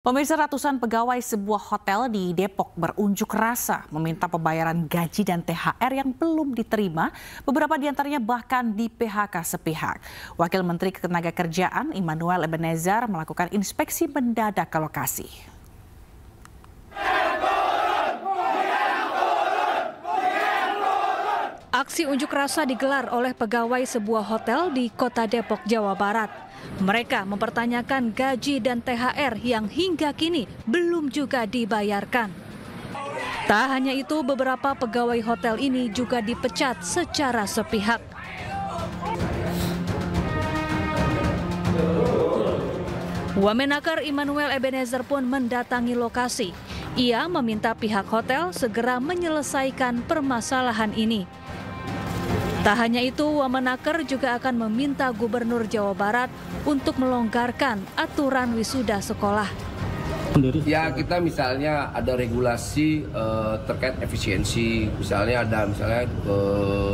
Pemirsa, ratusan pegawai sebuah hotel di Depok berunjuk rasa meminta pembayaran gaji dan THR yang belum diterima. Beberapa di antaranya bahkan di PHK sepihak. Wakil Menteri Ketenagakerjaan Immanuel Ebenezer melakukan inspeksi mendadak ke lokasi. Aksi unjuk rasa digelar oleh pegawai sebuah hotel di Kota Depok, Jawa Barat. Mereka mempertanyakan gaji dan THR yang hingga kini belum juga dibayarkan. Tak hanya itu, beberapa pegawai hotel ini juga dipecat secara sepihak. Wamenakar Immanuel Ebenezer pun mendatangi lokasi. Ia meminta pihak hotel segera menyelesaikan permasalahan ini. Tak hanya itu, Wamenakar juga akan meminta Gubernur Jawa Barat untuk melonggarkan aturan wisuda sekolah. Ya, kita misalnya ada regulasi terkait efisiensi, misalnya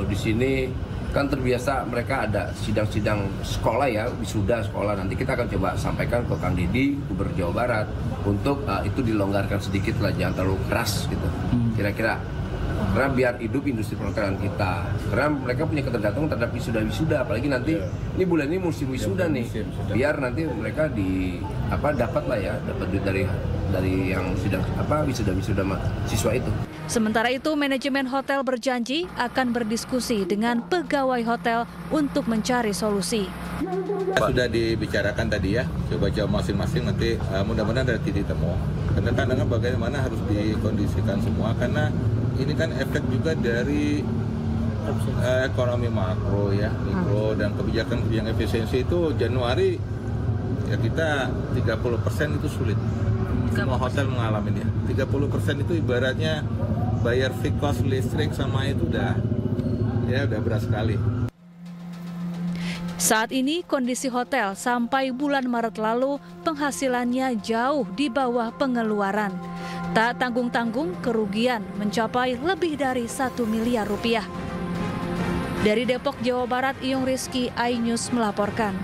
di sini kan terbiasa mereka ada sidang-sidang sekolah ya, wisuda sekolah. Nanti kita akan coba sampaikan ke Kang Didi, Gubernur Jawa Barat, untuk itu dilonggarkan sedikit lah, jangan terlalu keras gitu, kira-kira. Karena biar hidup industri perhotelan kita. Karena mereka punya ketergantungan terhadap wisuda-wisuda, apalagi nanti ini bulan ini musim wisuda nih. Biar nanti mereka dapat lah ya, dapat duit dari yang sidang wisuda siswa itu. Sementara itu, manajemen hotel berjanji akan berdiskusi dengan pegawai hotel untuk mencari solusi. Sudah dibicarakan tadi ya, coba-coba masing-masing nanti mudah-mudahan ada titik temu. Karena kadang-kadang bagaimana harus dikondisikan semua, karena ini kan efek juga dari ekonomi makro ya, mikro, dan kebijakan efisiensi itu Januari ya kita 30% itu sulit. Semua hotel mengalami ya. 30% itu ibaratnya bayar fixed cost listrik sama itu udah berat sekali. Saat ini kondisi hotel sampai bulan Maret lalu penghasilannya jauh di bawah pengeluaran. Tak tanggung-tanggung, kerugian mencapai lebih dari 1 miliar rupiah. Dari Depok, Jawa Barat, Iyung Rizky, iNews melaporkan.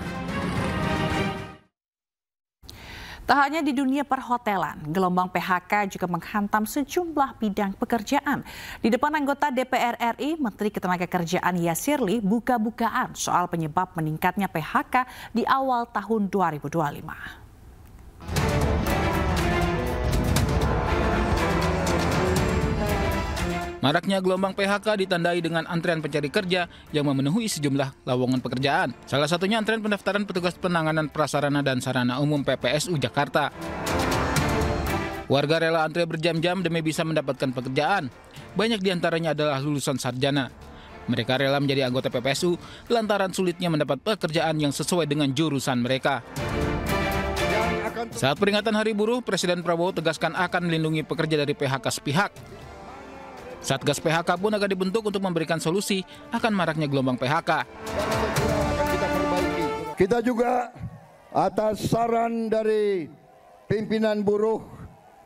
Tak hanya di dunia perhotelan, gelombang PHK juga menghantam sejumlah bidang pekerjaan. Di depan anggota DPR RI, Menteri Ketenagakerjaan Yasirli buka-bukaan soal penyebab meningkatnya PHK di awal tahun 2025. Maraknya gelombang PHK ditandai dengan antrean pencari kerja yang memenuhi sejumlah lowongan pekerjaan. Salah satunya antrean pendaftaran petugas penanganan prasarana dan sarana umum PPSU Jakarta. Warga rela antre berjam-jam demi bisa mendapatkan pekerjaan. Banyak diantaranya adalah lulusan sarjana. Mereka rela menjadi anggota PPSU lantaran sulitnya mendapat pekerjaan yang sesuai dengan jurusan mereka. Saat peringatan Hari Buruh, Presiden Prabowo tegaskan akan melindungi pekerja dari PHK sepihak. Satgas PHK pun akan dibentuk untuk memberikan solusi akan maraknya gelombang PHK. Kita juga atas saran dari pimpinan buruh,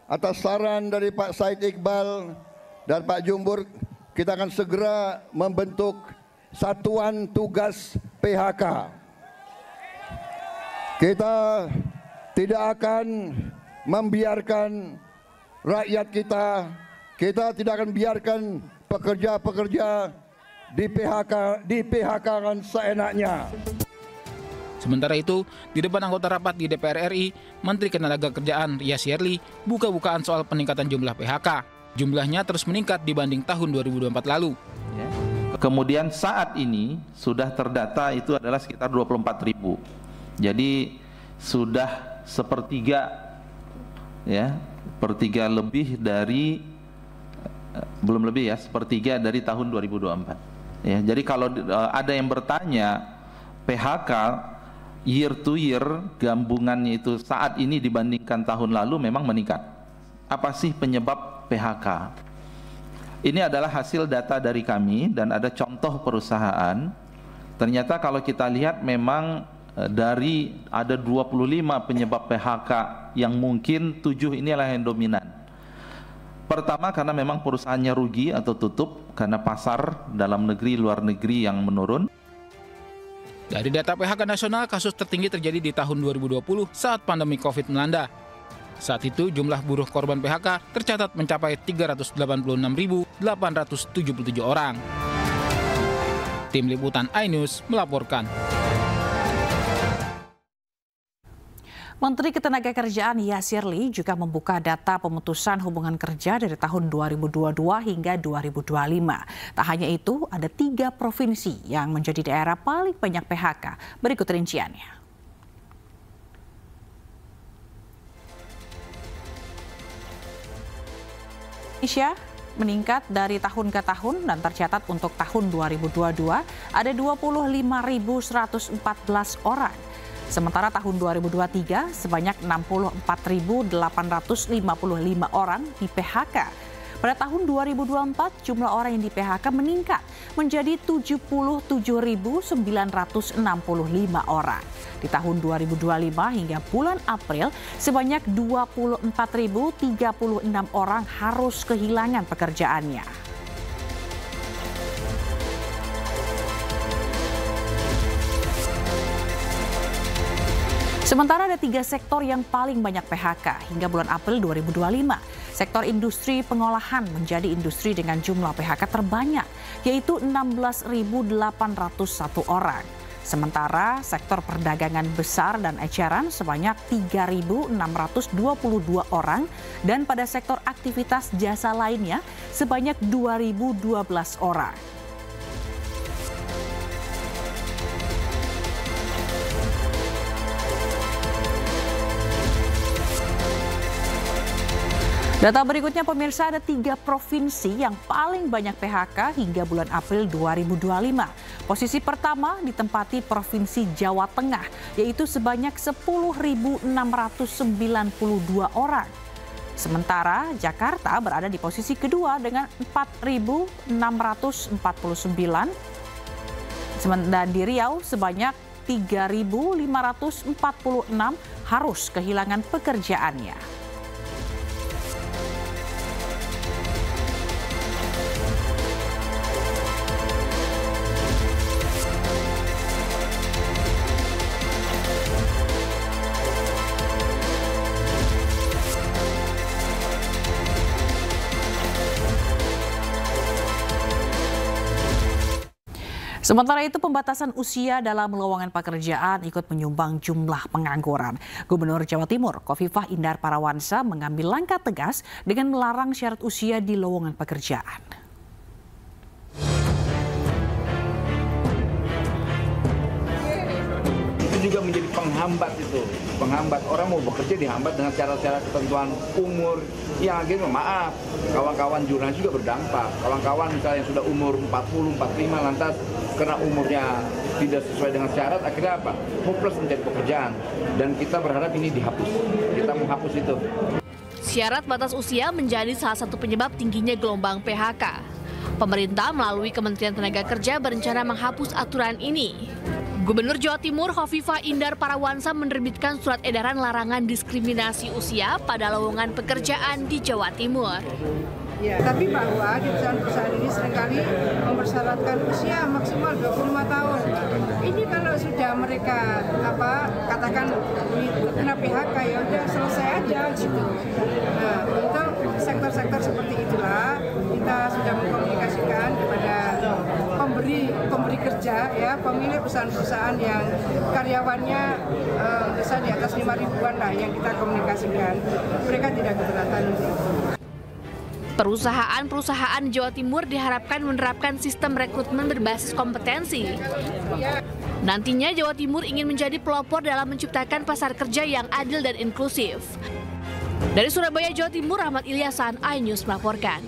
atas saran dari Pak Said Iqbal dan Pak Jumbur, kita akan segera membentuk satuan tugas PHK. Kita tidak akan membiarkan rakyat kita tidak akan biarkan pekerja-pekerja di PHK-kan seenaknya. Sementara itu, di depan anggota rapat di DPR RI, Menteri Ketenagakerjaan Yasirli buka-bukaan soal peningkatan jumlah PHK. Jumlahnya terus meningkat dibanding tahun 2024 lalu. Kemudian saat ini sudah terdata itu adalah sekitar 24.000. Jadi sudah sepertiga lebih dari sepertiga dari tahun 2024. Ya, jadi kalau ada yang bertanya PHK year to year gabungannya itu saat ini dibandingkan tahun lalu memang meningkat. Apa sih penyebab PHK? Ini adalah hasil data dari kami dan ada contoh perusahaan. Ternyata kalau kita lihat memang dari ada 25 penyebab PHK yang mungkin 7 inilah yang dominan. Pertama, karena memang perusahaannya rugi atau tutup karena pasar dalam negeri, luar negeri yang menurun. Dari data PHK nasional, kasus tertinggi terjadi di tahun 2020 saat pandemi COVID melanda. Saat itu jumlah buruh korban PHK tercatat mencapai 386.877 orang. Tim Liputan iNews melaporkan. Menteri Ketenagakerjaan Yasirli juga membuka data pemutusan hubungan kerja dari tahun 2022 hingga 2025. Tak hanya itu, ada 3 provinsi yang menjadi daerah paling banyak PHK. Berikut rinciannya. Indonesia meningkat dari tahun ke tahun dan tercatat untuk tahun 2022 ada 25.114 orang. Sementara tahun 2023 sebanyak 64.855 orang di PHK. Pada tahun 2024 jumlah orang yang di PHK meningkat menjadi 77.965 orang. Di tahun 2025 hingga bulan April sebanyak 24.036 orang harus kehilangan pekerjaannya. Sementara ada 3 sektor yang paling banyak PHK hingga bulan April 2025. Sektor industri pengolahan menjadi industri dengan jumlah PHK terbanyak, yaitu 16.801 orang. Sementara sektor perdagangan besar dan eceran sebanyak 3.622 orang dan pada sektor aktivitas jasa lainnya sebanyak 2.012 orang. Data berikutnya pemirsa, ada 3 provinsi yang paling banyak PHK hingga bulan April 2025. Posisi pertama ditempati Provinsi Jawa Tengah, yaitu sebanyak 10.692 orang. Sementara Jakarta berada di posisi kedua dengan 4.649 dan di Riau sebanyak 3.546 harus kehilangan pekerjaannya. Sementara itu pembatasan usia dalam lowongan pekerjaan ikut menyumbang jumlah pengangguran. Gubernur Jawa Timur Khofifah Indar Parawansa mengambil langkah tegas dengan melarang syarat usia di lowongan pekerjaan. Itu juga menjadi penghambat orang mau bekerja dihambat dengan syarat-syarat ketentuan umur yang akhirnya maaf kawan-kawan jurnalis juga berdampak. Kawan-kawan misalnya yang sudah umur 40, 45 lantas karena umurnya tidak sesuai dengan syarat akhirnya apa? Hopeless mencari pekerjaan dan kita berharap ini dihapus. Kita menghapus itu. Syarat batas usia menjadi salah satu penyebab tingginya gelombang PHK. Pemerintah melalui Kementerian Tenaga Kerja berencana menghapus aturan ini. Gubernur Jawa Timur Khofifah Indar Parawansa menerbitkan surat edaran larangan diskriminasi usia pada lowongan pekerjaan di Jawa Timur. Ya, tapi bahwa di perusahaan-perusahaan ini seringkali mempersyaratkan usia maksimal 25 tahun. Ini kalau sudah mereka katakan kena PHK ya udah selesai aja gitu. Nah, untuk sektor-sektor seperti itulah kita sudah mengkomunikasikan kepada pemberi kerja ya, pemilik perusahaan-perusahaan yang karyawannya bisa di atas 5 ribuan lah yang kita komunikasikan. Mereka tidak keberatan untuk itu. Perusahaan-perusahaan Jawa Timur diharapkan menerapkan sistem rekrutmen berbasis kompetensi. Nantinya Jawa Timur ingin menjadi pelopor dalam menciptakan pasar kerja yang adil dan inklusif. Dari Surabaya, Jawa Timur, Ahmad Ilyasan, iNews melaporkan.